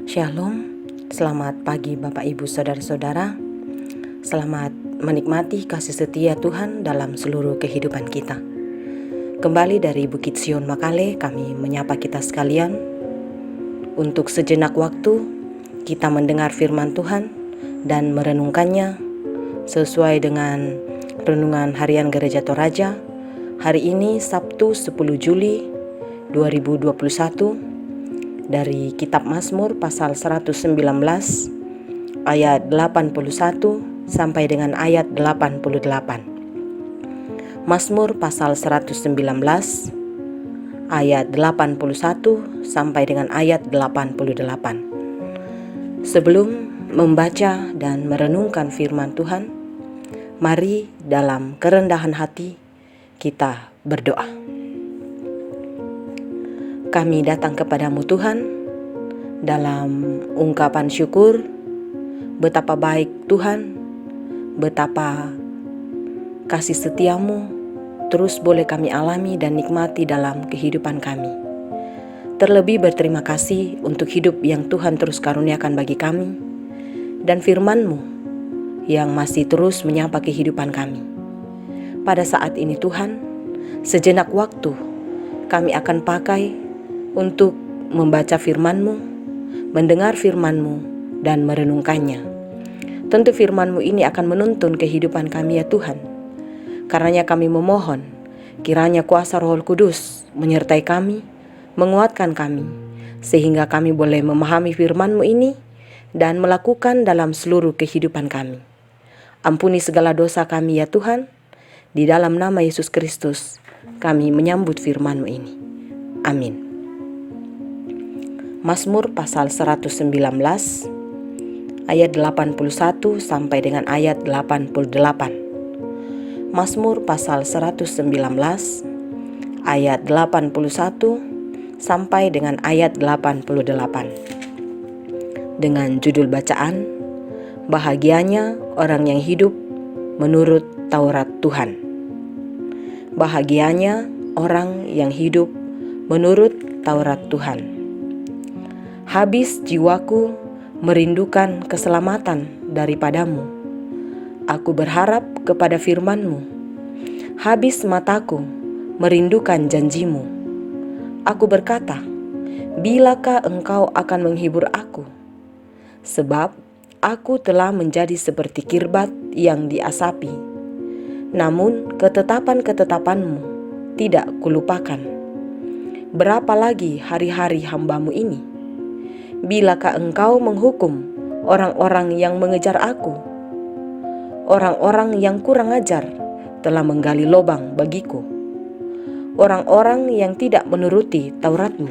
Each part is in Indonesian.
Shalom, selamat pagi Bapak Ibu Saudara-saudara. Selamat menikmati kasih setia Tuhan dalam seluruh kehidupan kita. Kembali dari Bukit Sion Makale, kami menyapa kita sekalian. Untuk sejenak waktu, kita mendengar firman Tuhan dan merenungkannya sesuai dengan renungan harian Gereja Toraja. Hari ini Sabtu 10 Juli 2021, dari kitab Mazmur pasal 119 ayat 81 sampai dengan ayat 88. Mazmur pasal 119 ayat 81 sampai dengan ayat 88. Sebelum membaca dan merenungkan firman Tuhan, mari dalam kerendahan hati kita berdoa. Kami datang kepadamu Tuhan dalam ungkapan syukur, betapa baik Tuhan, betapa kasih setiamu terus boleh kami alami dan nikmati dalam kehidupan kami. Terlebih berterima kasih untuk hidup yang Tuhan terus karuniakan bagi kami dan firman-Mu yang masih terus menyapa kehidupan kami. Pada saat ini Tuhan, sejenak waktu kami akan pakai untuk membaca firman-Mu, mendengar firman-Mu, dan merenungkannya. Tentu firman-Mu ini akan menuntun kehidupan kami ya Tuhan. Karenanya kami memohon, kiranya kuasa Roh Kudus menyertai kami, menguatkan kami, sehingga kami boleh memahami firman-Mu ini dan melakukan dalam seluruh kehidupan kami. Ampuni segala dosa kami ya Tuhan, di dalam nama Yesus Kristus kami menyambut firman-Mu ini. Amin. Mazmur pasal 119 ayat 81 sampai dengan ayat 88. Mazmur pasal 119 ayat 81 sampai dengan ayat 88. Dengan judul bacaan, bahagianya orang yang hidup menurut Taurat Tuhan. Bahagianya orang yang hidup menurut Taurat Tuhan. Habis jiwaku merindukan keselamatan daripadamu. Aku berharap kepada firman-Mu. Habis mataku merindukan janji-Mu. Aku berkata, bilakah Engkau akan menghibur aku? Sebab aku telah menjadi seperti kirbat yang diasapi. Namun ketetapan-ketetapan-Mu tidak kulupakan. Berapa lagi hari-hari hamba-Mu ini? Bilakah Engkau menghukum orang-orang yang mengejar aku? Orang-orang yang kurang ajar telah menggali lubang bagiku. Orang-orang yang tidak menuruti Taurat-Mu.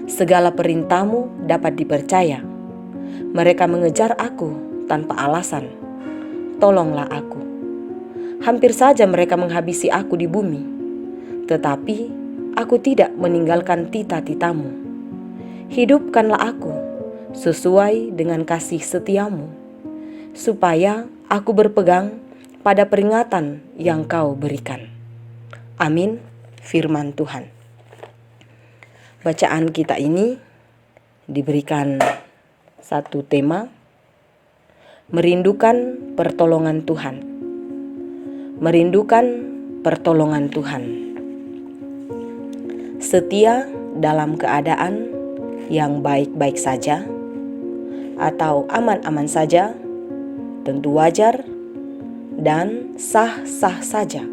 Segala perintah-Mu dapat dipercaya. Mereka mengejar aku tanpa alasan. Tolonglah aku. Hampir saja mereka menghabisi aku di bumi, tetapi aku tidak meninggalkan tita-tita-Mu. Hidupkanlah aku sesuai dengan kasih setia-Mu, supaya aku berpegang pada peringatan yang Kau berikan. Amin. Firman Tuhan. Bacaan kita ini diberikan satu tema, merindukan pertolongan Tuhan. Merindukan pertolongan Tuhan. Setia dalam keadaan yang baik-baik saja atau aman-aman saja, tentu wajar dan sah-sah saja.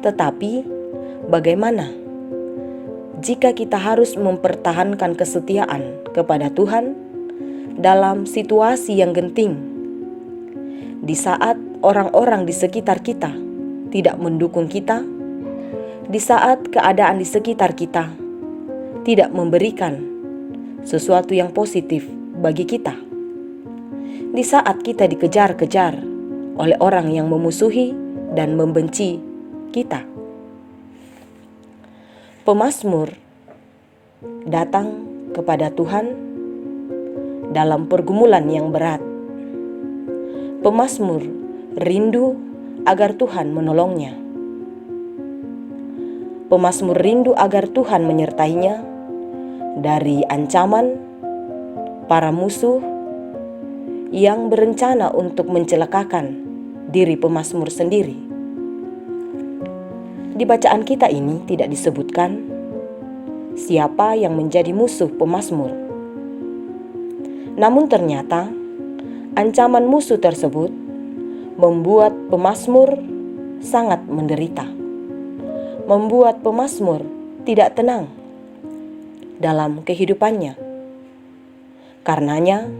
Tetapi bagaimana jika kita harus mempertahankan kesetiaan kepada Tuhan dalam situasi yang genting, di saat orang-orang di sekitar kita tidak mendukung kita, di saat keadaan di sekitar kita tidak memberikan sesuatu yang positif bagi kita, di saat kita dikejar-kejar oleh orang yang memusuhi dan membenci kita? Pemazmur datang kepada Tuhan dalam pergumulan yang berat. Pemazmur rindu agar Tuhan menolongnya. Pemazmur rindu agar Tuhan menyertainya dari ancaman para musuh yang berencana untuk mencelakakan diri pemazmur sendiri. Di bacaan kita ini tidak disebutkan siapa yang menjadi musuh pemazmur. Namun ternyata ancaman musuh tersebut membuat pemazmur sangat menderita, membuat pemazmur tidak tenang dalam kehidupannya. Karenanya,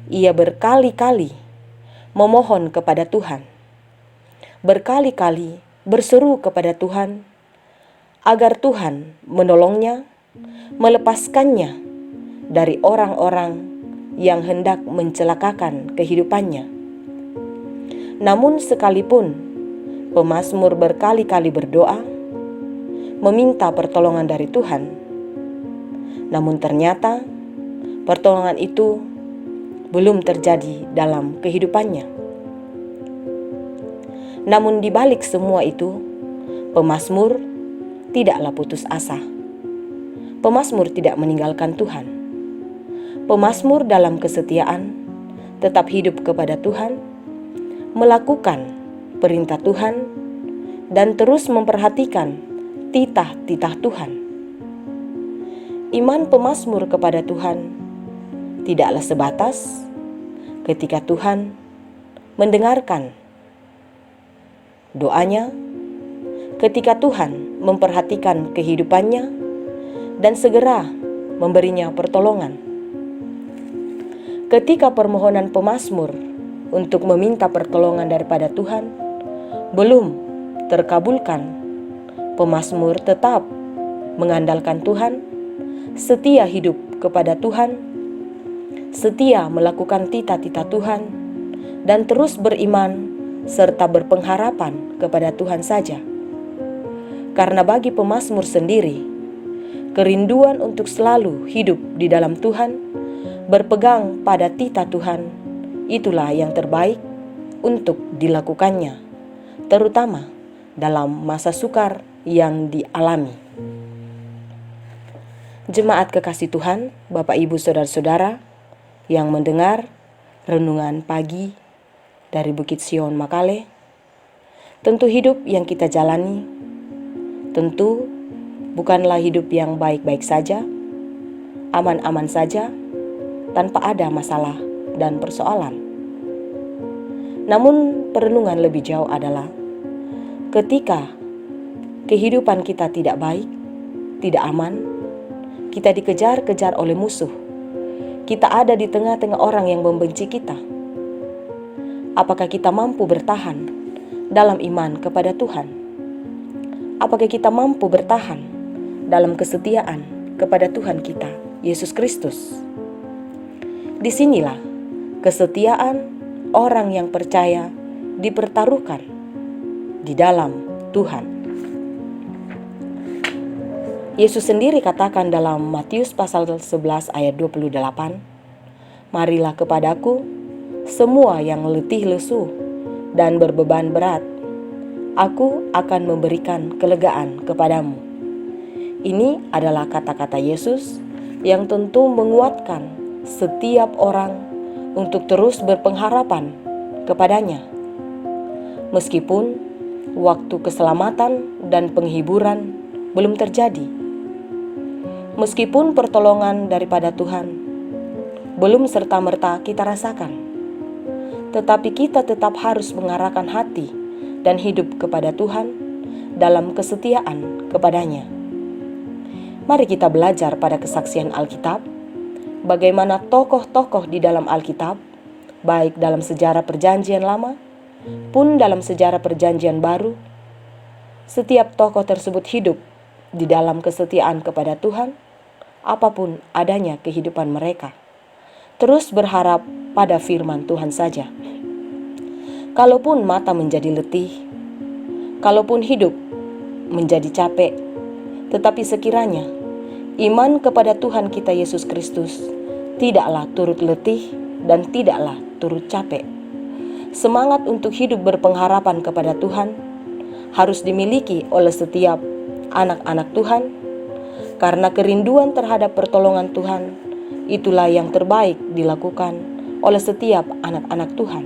ia berkali-kali memohon kepada Tuhan, berkali-kali berseru kepada Tuhan agar Tuhan menolongnya, melepaskannya dari orang-orang yang hendak mencelakakan kehidupannya. Namun sekalipun pemazmur berkali-kali berdoa, meminta pertolongan dari Tuhan, namun ternyata pertolongan itu belum terjadi dalam kehidupannya. Namun di balik semua itu, pemazmur tidaklah putus asa. Pemazmur tidak meninggalkan Tuhan. Pemazmur dalam kesetiaan tetap hidup kepada Tuhan, melakukan perintah Tuhan, dan terus memperhatikan titah-titah Tuhan. Iman pemazmur kepada Tuhan tidaklah sebatas ketika Tuhan mendengarkan doanya, ketika Tuhan memperhatikan kehidupannya dan segera memberinya pertolongan. Ketika permohonan pemazmur untuk meminta pertolongan daripada Tuhan belum terkabulkan, pemazmur tetap mengandalkan Tuhan, setia hidup kepada Tuhan, setia melakukan titah-titah Tuhan, dan terus beriman serta berpengharapan kepada Tuhan saja. Karena bagi pemazmur sendiri, kerinduan untuk selalu hidup di dalam Tuhan, berpegang pada titah Tuhan, itulah yang terbaik untuk dilakukannya, terutama dalam masa sukar yang dialami. Jemaat kekasih Tuhan, Bapak Ibu Saudara-saudara yang mendengar renungan pagi dari Bukit Sion Makale, tentu hidup yang kita jalani tentu bukanlah hidup yang baik-baik saja, aman-aman saja, tanpa ada masalah dan persoalan. Namun perenungan lebih jauh adalah ketika kehidupan kita tidak baik, tidak aman, kita dikejar-kejar oleh musuh, kita ada di tengah-tengah orang yang membenci kita. Apakah kita mampu bertahan dalam iman kepada Tuhan? Apakah kita mampu bertahan dalam kesetiaan kepada Tuhan kita, Yesus Kristus? Disinilah kesetiaan orang yang percaya dipertaruhkan di dalam Tuhan. Yesus sendiri katakan dalam Matius pasal 11 ayat 28, "Marilah kepadaku semua yang letih lesu dan berbeban berat, aku akan memberikan kelegaan kepadamu." Ini adalah kata-kata Yesus yang tentu menguatkan setiap orang untuk terus berpengharapan kepadanya. Meskipun waktu keselamatan dan penghiburan belum terjadi, meskipun pertolongan daripada Tuhan belum serta-merta kita rasakan, tetapi kita tetap harus mengarahkan hati dan hidup kepada Tuhan dalam kesetiaan kepadanya. Mari kita belajar pada kesaksian Alkitab, bagaimana tokoh-tokoh di dalam Alkitab, baik dalam sejarah Perjanjian Lama pun dalam sejarah Perjanjian Baru, setiap tokoh tersebut hidup di dalam kesetiaan kepada Tuhan, apapun adanya kehidupan mereka, terus berharap pada firman Tuhan saja. Kalaupun mata menjadi letih, kalaupun hidup menjadi capek, tetapi sekiranya iman kepada Tuhan kita Yesus Kristus tidaklah turut letih dan tidaklah turut capek. Semangat untuk hidup berpengharapan kepada Tuhan harus dimiliki oleh setiap anak-anak Tuhan, karena kerinduan terhadap pertolongan Tuhan itulah yang terbaik dilakukan oleh setiap anak-anak Tuhan.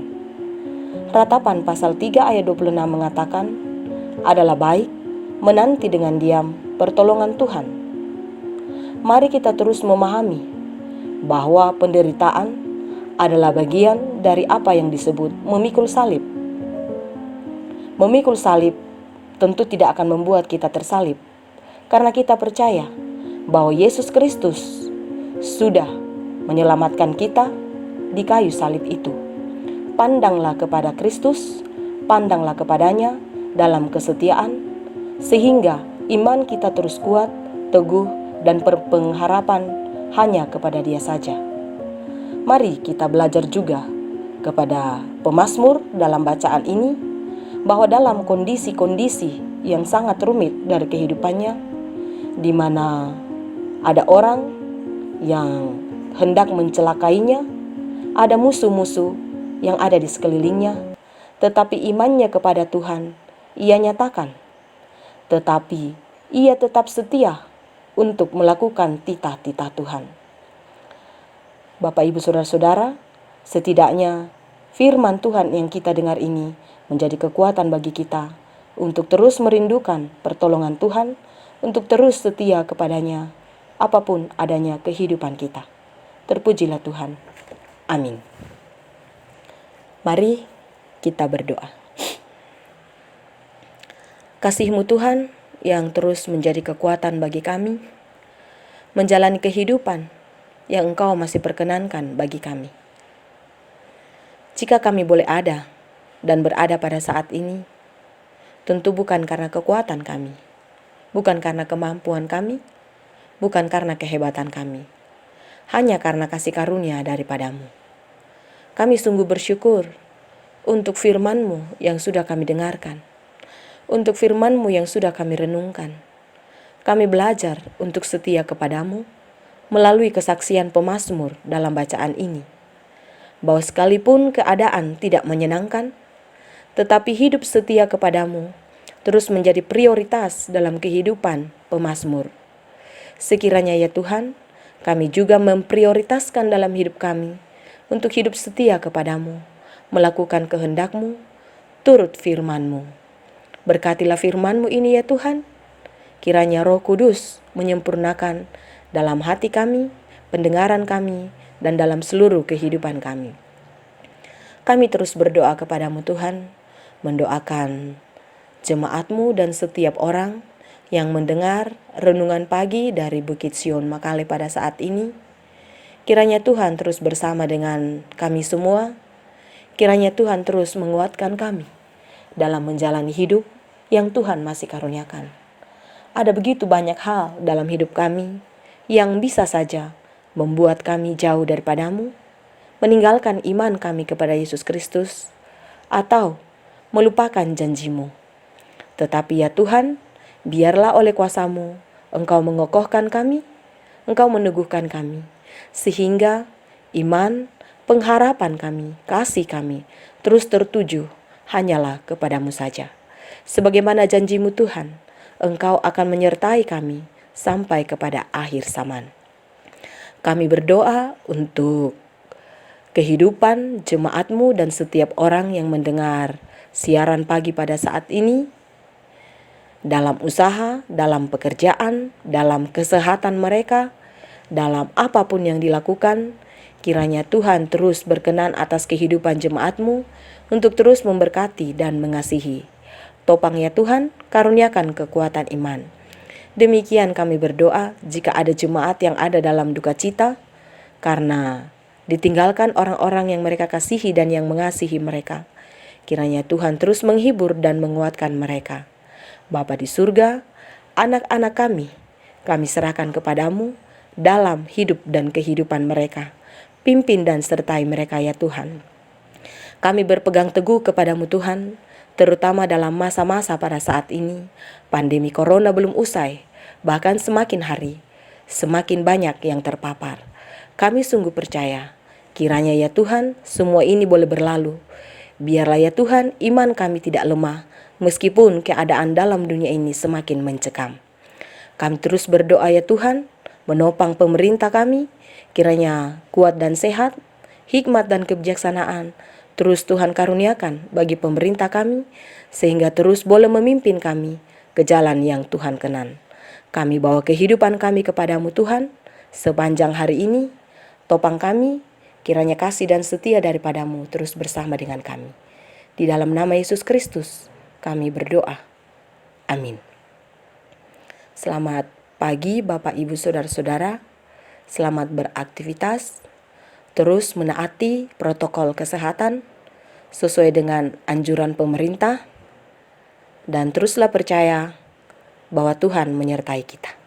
Ratapan pasal 3 ayat 26 mengatakan, adalah baik menanti dengan diam pertolongan Tuhan. Mari kita terus memahami bahwa penderitaan adalah bagian dari apa yang disebut memikul salib. Memikul salib tentu tidak akan membuat kita tersalib, karena kita percaya bahwa Yesus Kristus sudah menyelamatkan kita di kayu salib itu. Pandanglah kepada Kristus, pandanglah kepadanya dalam kesetiaan, sehingga iman kita terus kuat, teguh, dan berpengharapan hanya kepada Dia saja. Mari kita belajar juga kepada pemazmur dalam bacaan ini, bahwa dalam kondisi-kondisi yang sangat rumit dari kehidupannya, di mana ada orang yang hendak mencelakainya, ada musuh-musuh yang ada di sekelilingnya, tetapi imannya kepada Tuhan ia nyatakan, tetapi ia tetap setia untuk melakukan titah-titah Tuhan. Bapak, Ibu, Saudara-saudara, setidaknya firman Tuhan yang kita dengar ini menjadi kekuatan bagi kita untuk terus merindukan pertolongan Tuhan, untuk terus setia kepadanya apapun adanya kehidupan kita. Terpujilah Tuhan. Amin. Mari kita berdoa. Kasih-Mu Tuhan yang terus menjadi kekuatan bagi kami, menjalani kehidupan yang Engkau masih perkenankan bagi kami. Jika kami boleh ada dan berada pada saat ini, tentu bukan karena kekuatan kami, bukan karena kemampuan kami, bukan karena kehebatan kami, hanya karena kasih karunia daripada-Mu. Kami sungguh bersyukur untuk firman-Mu yang sudah kami dengarkan, untuk firman-Mu yang sudah kami renungkan. Kami belajar untuk setia kepada-Mu melalui kesaksian pemazmur dalam bacaan ini, bahwa sekalipun keadaan tidak menyenangkan, tetapi hidup setia kepada-Mu terus menjadi prioritas dalam kehidupan pemazmur. Sekiranya ya Tuhan, kami juga memprioritaskan dalam hidup kami untuk hidup setia kepada-Mu, melakukan kehendak-Mu, turut firman-Mu. Berkatilah firman-Mu ini ya Tuhan, kiranya Roh Kudus menyempurnakan dalam hati kami, pendengaran kami, dan dalam seluruh kehidupan kami. Kami terus berdoa kepada-Mu Tuhan, mendoakan jemaat-Mu dan setiap orang yang mendengar renungan pagi dari Bukit Sion Makale pada saat ini. Kiranya Tuhan terus bersama dengan kami semua. Kiranya Tuhan terus menguatkan kami dalam menjalani hidup yang Tuhan masih karuniakan. Ada begitu banyak hal dalam hidup kami yang bisa saja membuat kami jauh daripada-Mu, meninggalkan iman kami kepada Yesus Kristus, atau melupakan janji-Mu. Tetapi ya Tuhan, biarlah oleh kuasa-Mu Engkau mengokohkan kami, Engkau meneguhkan kami, sehingga iman, pengharapan kami, kasih kami terus tertuju hanyalah kepada-Mu saja. Sebagaimana janji-Mu Tuhan, Engkau akan menyertai kami sampai kepada akhir zaman. Kami berdoa untuk kehidupan jemaat-Mu dan setiap orang yang mendengar siaran pagi pada saat ini, dalam usaha, dalam pekerjaan, dalam kesehatan mereka, dalam apapun yang dilakukan. Kiranya Tuhan terus berkenan atas kehidupan jemaat-Mu untuk terus memberkati dan mengasihi. Topang ya Tuhan, karuniakan kekuatan iman. Demikian kami berdoa jika ada jemaat yang ada dalam duka cita, karena ditinggalkan orang-orang yang mereka kasihi dan yang mengasihi mereka. Kiranya Tuhan terus menghibur dan menguatkan mereka. Bapa di surga, anak-anak kami serahkan kepada-Mu dalam hidup dan kehidupan mereka. Pimpin dan sertai mereka ya Tuhan. Kami berpegang teguh kepada-Mu Tuhan, terutama dalam masa-masa pada saat ini. Pandemi corona belum usai, bahkan semakin hari, semakin banyak yang terpapar. Kami sungguh percaya, kiranya ya Tuhan, semua ini boleh berlalu. Biarlah ya Tuhan, iman kami tidak lemah, meskipun keadaan dalam dunia ini semakin mencekam. Kami terus berdoa ya Tuhan, menopang pemerintah kami, kiranya kuat dan sehat, hikmat dan kebijaksanaan terus Tuhan karuniakan bagi pemerintah kami, sehingga terus boleh memimpin kami ke jalan yang Tuhan kenan. Kami bawa kehidupan kami kepadamu Tuhan, sepanjang hari ini, topang kami, kiranya kasih dan setia daripadamu terus bersama dengan kami. Di dalam nama Yesus Kristus, kami berdoa. Amin. Selamat pagi Bapak Ibu Saudara-saudara, selamat beraktivitas, terus menaati protokol kesehatan sesuai dengan anjuran pemerintah, dan teruslah percaya bahwa Tuhan menyertai kita.